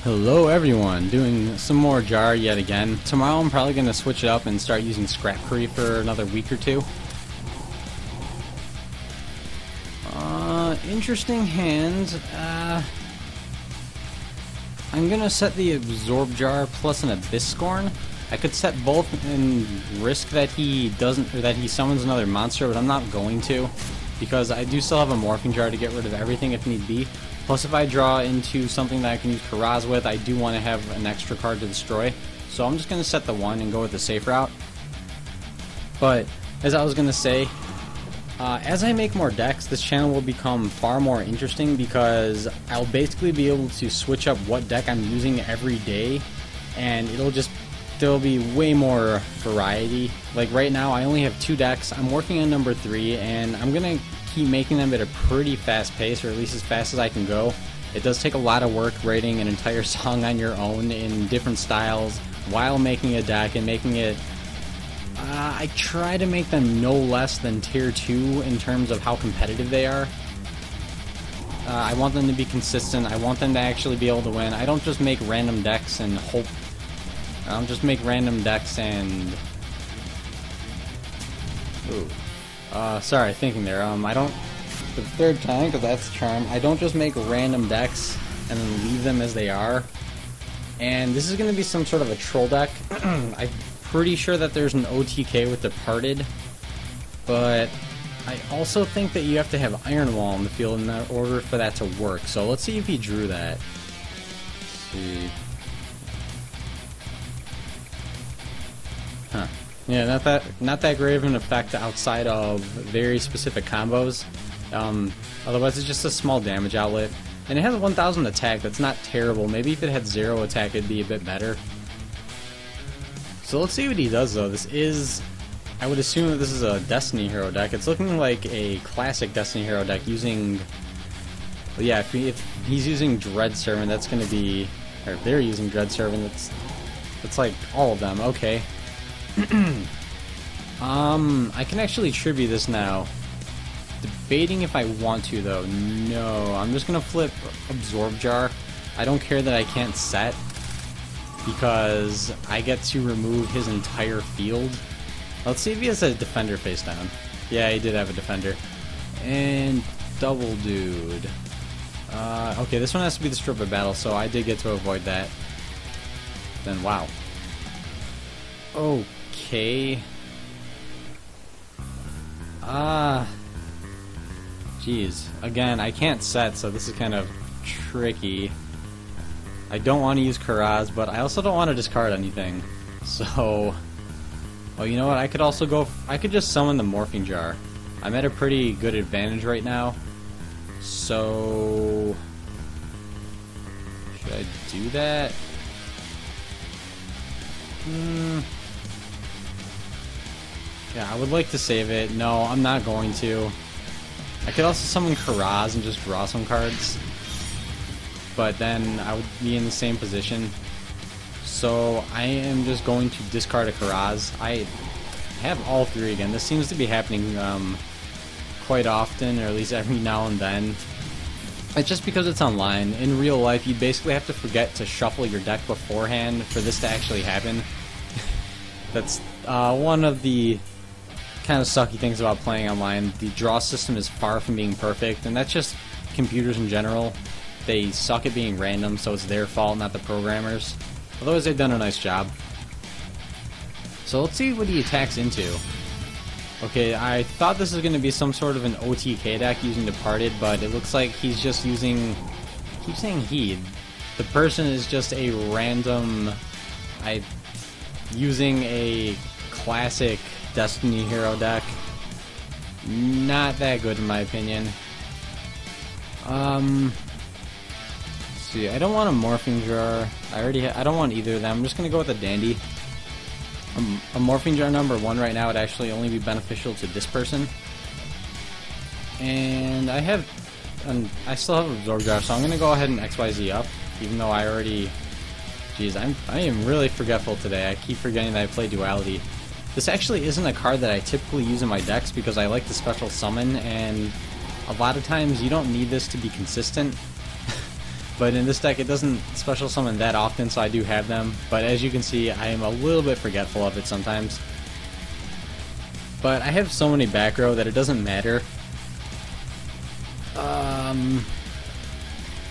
Hello everyone, doing some more Ajar yet again. Tomorrow I'm probably going to switch it up and start using scrappery for another week or two. Interesting hand. I'm going to set the Absorb Jar plus an Abyss Scorn. I could set both and risk that he doesn't, or that he summons another monster, but I'm not going to, because I do still have a Morphing Jar to get rid of everything if need be. Plus, if I draw into something that I can use Karaz with, I do want to have an extra card to destroy. So I'm just going to set the 1 and go with the safe route. But, as I was going to say, as I make more decks, this channel will become far more interesting because I'll basically be able to switch up what deck I'm using every day, and there'll be way more variety. Like right now, I only have 2 decks. I'm working on number 3, and I'm going to keep making them at a pretty fast pace, or at least as fast as I can go. It does take a lot of work writing an entire song on your own in different styles while making a deck and making it. I try to make them no less than tier 2 in terms of how competitive they are. I want them to be consistent. I want them to actually be able to win. I don't just make random decks and hope. I don't just make random decks and. Ooh. Sorry, thinking there. I don't, for the 3rd time, because that's the charm, I don't just make random decks and then leave them as they are. And this is going to be some sort of a troll deck. I'm pretty sure that there's an OTK with Departed, but I also think that you have to have Iron Wall in the field in order for that to work. So let's see if he drew that. Let's see. Huh. Yeah, not that great of an effect outside of very specific combos. Otherwise, it's just a small damage outlet, and it has a 1000 attack. That's not terrible. Maybe if it had 0 attack, it'd be a bit better. So let's see what he does, though. I would assume that this is a Destiny Hero deck. It's looking like a classic Destiny Hero deck using. Well, yeah, if he's using Dread Servant, that's going to be, or if they're using Dread Servant, that's like all of them. Okay. I can actually tribute this now. Debating if I want to, though. No, I'm just gonna flip Absorb Jar. I don't care that I can't set, because I get to remove his entire field. Let's see if he has a Defender face down. Yeah, he did have a Defender. And Double Dude. Okay, this one has to be the Strip of Battle, so I did get to avoid that. Then, wow. Okay. Jeez. Again, I can't set, so this is kind of tricky. I don't want to use Karaz, but I also don't want to discard anything. So, well, you know what? I could just summon the Morphing Jar. I'm at a pretty good advantage right now. So, should I do that? Yeah, I would like to save it. No, I'm not going to. I could also summon Karaz and just draw some cards, but then I would be in the same position. So I am just going to discard a Karaz. I have all 3 again. This seems to be happening quite often, or at least every now and then. It's just because it's online. In real life, you basically have to forget to shuffle your deck beforehand for this to actually happen. That's one of the kind of sucky things about playing online. The draw system is far from being perfect, and that's just computers in general. They suck at being random, so it's their fault, not the programmers. Otherwise, they've done a nice job. So let's see what he attacks into. Okay, I thought this was going to be some sort of an OTK deck using Departed, but it looks like he's just using. I keep saying he. The person is just a random. Using a classic Destiny Hero deck. Not that good in my opinion. Let's see, I don't want a Morphing Jar. I don't want either of them. I'm just gonna go with a Dandy. A Morphing Jar number 1 right now would actually only be beneficial to this person. And I still have Absorb Jar, so I'm gonna go ahead and XYZ up, even though I already. Jeez, I am really forgetful today. I keep forgetting that I play Duality. This actually isn't a card that I typically use in my decks because I like the special summon, and a lot of times you don't need this to be consistent. But in this deck, it doesn't special summon that often, so I do have them. But as you can see, I am a little bit forgetful of it sometimes. But I have so many back row that it doesn't matter.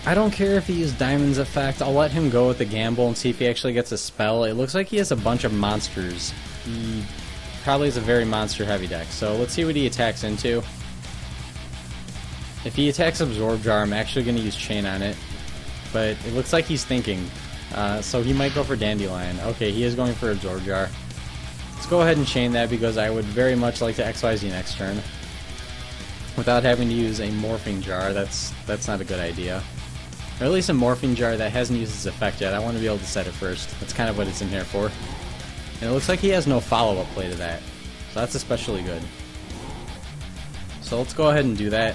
I don't care if he uses Diamond's effect. I'll let him go with the gamble and see if he actually gets a spell. It looks like he has a bunch of monsters. He probably has a very monster-heavy deck. So let's see what he attacks into. If he attacks Absorb Jar, I'm actually going to use Chain on it. But it looks like he's thinking. So he might go for Dandelion. Okay, he is going for Absorb Jar. Let's go ahead and Chain that because I would very much like to XYZ next turn. Without having to use a Morphing Jar, that's not a good idea. Or at least a Morphing Jar that hasn't used its effect yet. I want to be able to set it first. That's kind of what it's in here for. And it looks like he has no follow-up play to that. So that's especially good. So let's go ahead and do that.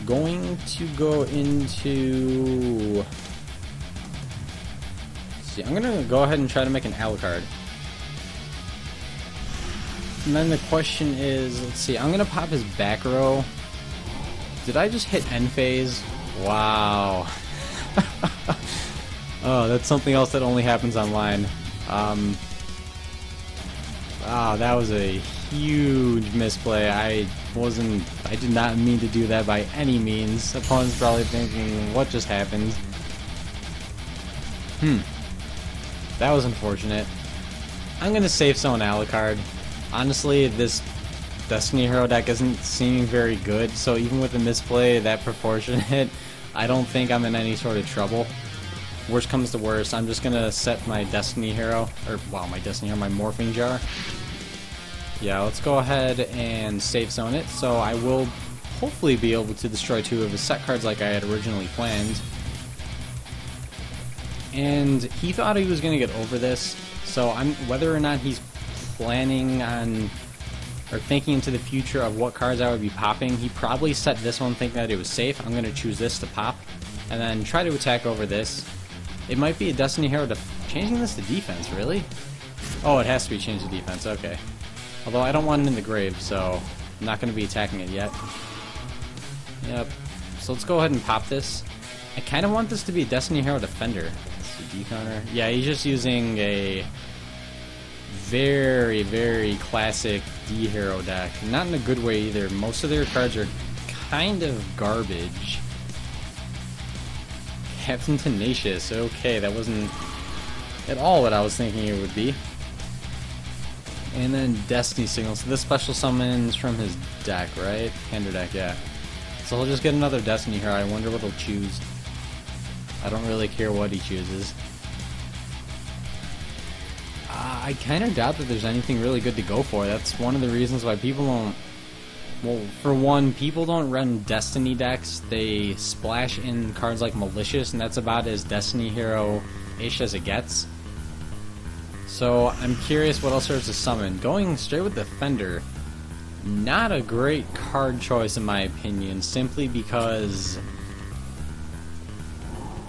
Going to go into... Let's see, I'm going to go ahead and try to make an Alucard. And then the question is, let's see, I'm going to pop his back row. Did I just hit end phase? Wow. Oh, that's something else that only happens online. That was a huge misplay. I did not mean to do that by any means. Opponent's probably thinking, what just happened? That was unfortunate. I'm going to safe zone Alucard. Honestly, this Destiny Hero deck isn't seeming very good, so even with the misplay that proportionate, I don't think I'm in any sort of trouble. Worst comes to worst, I'm just gonna set my Destiny Hero, my Morphing Jar. Yeah, let's go ahead and safe zone it, so I will hopefully be able to destroy 2 of his set cards like I had originally planned. And he thought he was gonna get over this, so whether or not he's planning on or thinking into the future of what cards I would be popping, he probably set this one thinking that it was safe. I'm going to choose this to pop and then try to attack over this. It might be a Destiny Hero changing this to defense, really? Oh, it has to be changed to defense, okay. Although I don't want it in the grave, so I'm not going to be attacking it yet. Yep. So let's go ahead and pop this. I kind of want this to be a Destiny Hero Defender. Let's see, D-counter. Yeah, he's just using a very, very classic D-Hero deck. Not in a good way either. Most of their cards are kind of garbage. Captain Tenacious. Okay, that wasn't at all what I was thinking it would be. And then Destiny Signal. So this special summons from his deck, right? Hand deck, yeah. So he'll just get another Destiny Hero. I wonder what he'll choose. I don't really care what he chooses. I kind of doubt that there's anything really good to go for. That's one of the reasons why people don't... Well, for one, people don't run Destiny decks. They splash in cards like Malicious, and that's about as Destiny Hero-ish as it gets. So, I'm curious what else there's to summon. Going straight with Defender, not a great card choice in my opinion, simply because...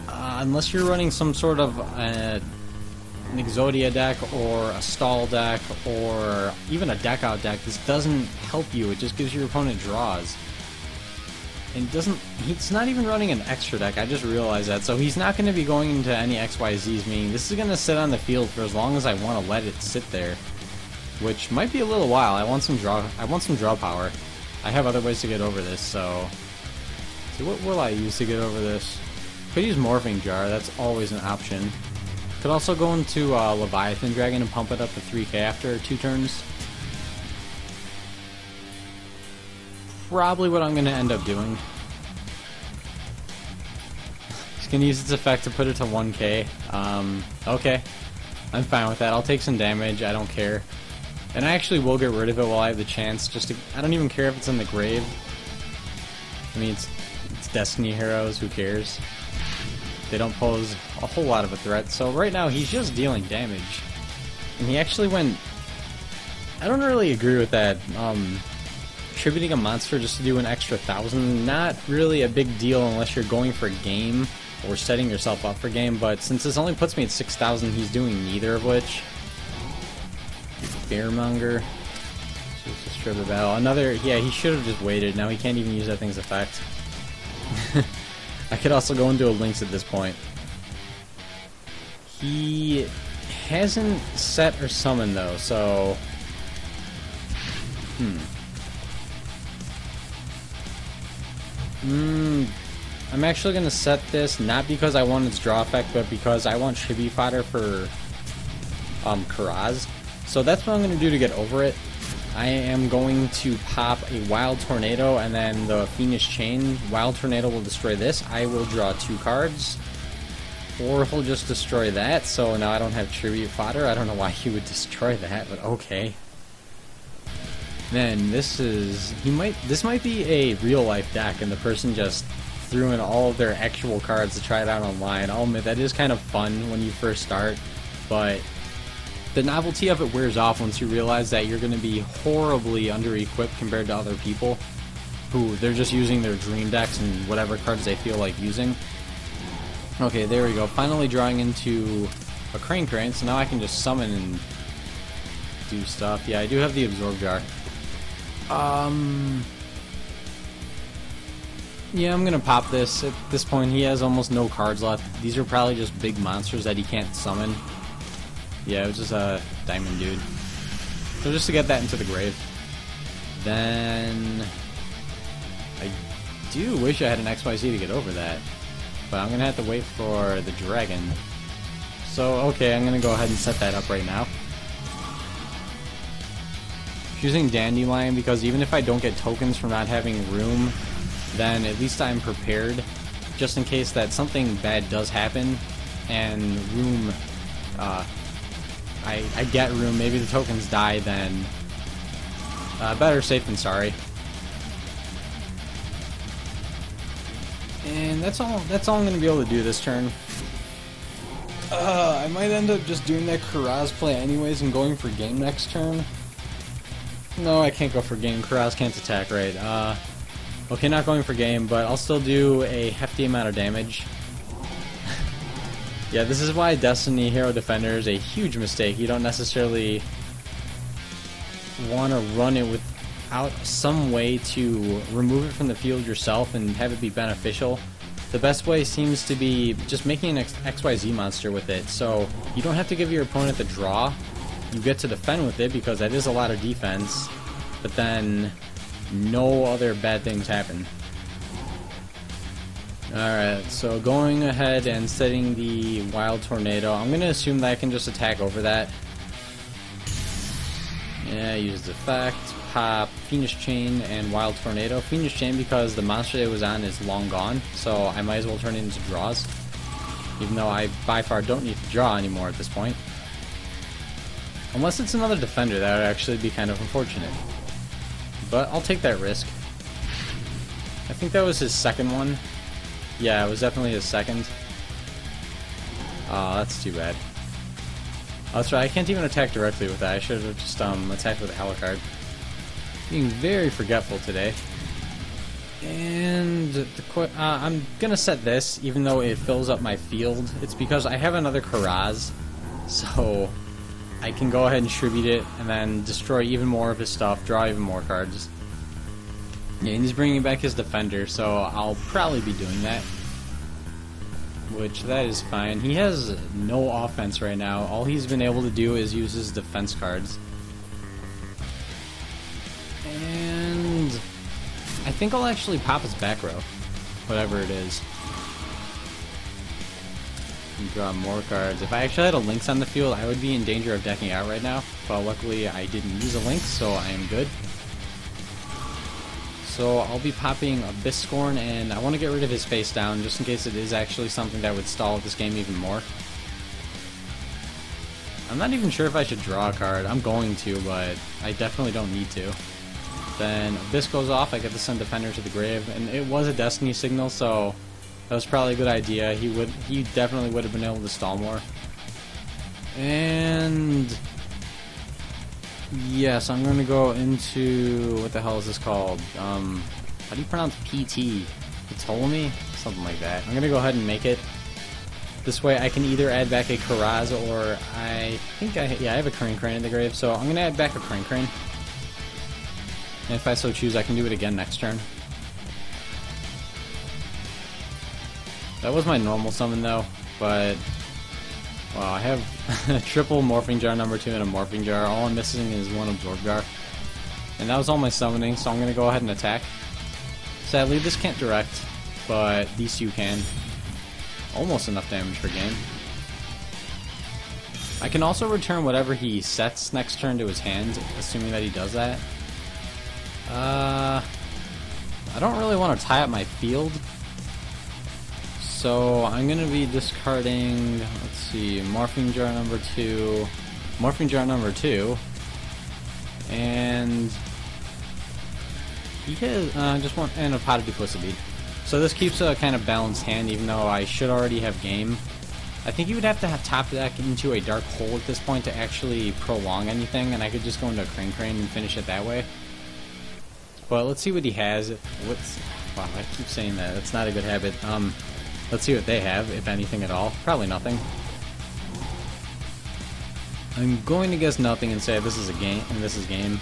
unless you're running some sort of... an Exodia deck or a stall deck or even a deck out deck, this doesn't help you. It just gives your opponent draws. And he's not even running an extra deck, I just realized that. So he's not going to be going into any XYZs, meaning this is going to sit on the field for as long as I want to let it sit there. Which might be a little while. I want some draw power. I have other ways to get over this, so what will I use to get over this? Could use Morphing Jar, that's always an option. Could also go into Leviathan Dragon and pump it up to 3k after 2 turns. Probably what I'm going to end up doing. Just going to use its effect to put it to 1k. Okay. I'm fine with that. I'll take some damage. I don't care. And I actually will get rid of it while I have the chance. I don't even care if it's in the grave. I mean, it's Destiny Heroes. Who cares? They don't pose a whole lot of a threat. So right now he's just dealing damage. And he actually went... I don't really agree with that. Attributing a monster just to do an extra 1,000, not really a big deal unless you're going for game or setting yourself up for game, but since this only puts me at 6,000, he's doing neither of which. Fearmonger. Just Tribute Battle. Another... Yeah, he should have just waited. Now he can't even use that thing's effect. I could also go into a Lynx at this point. He hasn't set or summoned though, so... I'm actually going to set this, not because I want its draw effect, but because I want tribute fodder for Karaz. So that's what I'm going to do to get over it. I am going to pop a Wild Tornado and then the Fiendish Chain. Wild Tornado will destroy this. I will draw 2 cards. Or he'll just destroy that, so now I don't have tribute fodder. I don't know why he would destroy that, but okay. Then this might be a real life deck and the person just threw in all of their actual cards to try it out online. I'll admit that is kind of fun when you first start, but the novelty of it wears off once you realize that you're going to be horribly under-equipped compared to other people who they're just using their dream decks and whatever cards they feel like using. Okay, there we go. Finally drawing into a Crane, so now I can just summon and do stuff. Yeah, I do have the Absorb Jar. Yeah, I'm gonna pop this. At this point, he has almost no cards left. These are probably just big monsters that he can't summon. Yeah, it was just a diamond dude. So just to get that into the grave. Then... I do wish I had an XYZ to get over that. But I'm gonna have to wait for the dragon. So, okay, I'm gonna go ahead and set that up right now. Using Dandelion because even if I don't get tokens from not having room, then at least I'm prepared just in case that something bad does happen and room, I get room, maybe the tokens die, then better safe than sorry. And that's all I'm going to be able to do this turn. I might end up just doing that Karaz play anyways and going for game next turn. No, I can't go for game. Karaz can't attack, right? Okay, not going for game, but I'll still do a hefty amount of damage. Yeah, this is why Destiny Hero Defender is a huge mistake. You don't necessarily want to run it without some way to remove it from the field yourself and have it be beneficial. The best way seems to be just making an XYZ monster with it, so you don't have to give your opponent the draw. You get to defend with it because that is a lot of defense, but then no other bad things happen. Alright, so going ahead and setting the Wild Tornado, I'm going to assume that I can just attack over that. Yeah, use the effect, pop Fiendish Chain and Wild Tornado. Fiendish Chain because the monster that it was on is long gone, so I might as well turn it into draws. Even though I by far don't need to draw anymore at this point. Unless it's another defender, that would actually be kind of unfortunate. But I'll take that risk. I think that was his second one. Yeah, it was definitely his second. Oh, that's too bad. Oh, that's right, I can't even attack directly with that. I should have just attacked with Alucard. Being very forgetful today. And I'm gonna set this, even though it fills up my field. It's because I have another Karaz, so I can go ahead and tribute it and then destroy even more of his stuff, draw even more cards. Yeah, and he's bringing back his defender, so I'll probably be doing that. Which, that is fine. He has no offense right now. All he's been able to do is use his defense cards. And I think I'll actually pop his back row, whatever it is. And draw more cards. If I actually had a Lynx on the field, I would be in danger of decking out right now. But luckily, I didn't use a Lynx, so I am good. So I'll be popping a Biscorn, and I want to get rid of his face down, just in case it is actually something that would stall this game even more. I'm not even sure if I should draw a card. I'm going to, but I definitely don't need to. Then Abyss goes off, I get to send Defender to the grave, and it was a Destiny signal, so that was probably a good idea. He definitely would have been able to stall more. And yes, I'm going to go into, what the hell is this called? How do you pronounce PT? Ptolemy? Something like that. I'm going to go ahead and make it. This way I can either add back a Karaz or I have a Crane in the grave, so I'm going to add back a Crane. And if I so choose, I can do it again next turn. That was my normal summon though, but wow, I have a triple Morphing Jar number 2 and a Morphing Jar. All I'm missing is one Absorb Jar. And that was all my summoning, so I'm going to go ahead and attack. Sadly, this can't direct, but these two can. Almost enough damage for game. I can also return whatever he sets next turn to his hand, assuming that he does that. I don't really want to tie up my field, so I'm going to be discarding, let's see, Morphing Jar number 2, Morphing Jar number 2, and he has just one, and a Pot of Duplicity. So this keeps a kind of balanced hand, even though I should already have game. I think you would have to have top deck into a Dark Hole at this point to actually prolong anything, and I could just go into a Crane and finish it that way. But let's see what he has. Wow, I keep saying that. That's not a good habit. Let's see what they have, if anything at all. Probably nothing. I'm going to guess nothing and say this is a game, and this is game.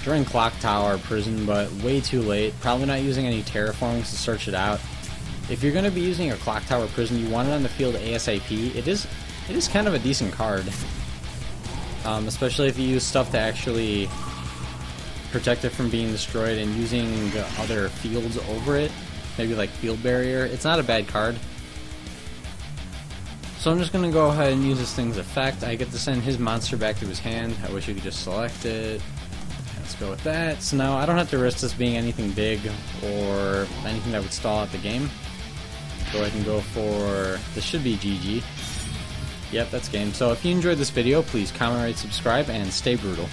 During Clock Tower Prison, but way too late. Probably not using any terraformings to search it out. If you're going to be using a Clock Tower Prison, you want it on the field ASAP. It is kind of a decent card, especially if you use stuff to actually protect it from being destroyed and using other fields over it, maybe like Field Barrier. It's not a bad card. So I'm just going to go ahead and use this thing's effect. I get to send his monster back to his hand. I wish you could just select it. Let's go with that. So now I don't have to risk this being anything big or anything that would stall out the game. Go ahead and go for, this should be GG. Yep, that's game. So if you enjoyed this video, please comment, rate, subscribe, and stay brutal.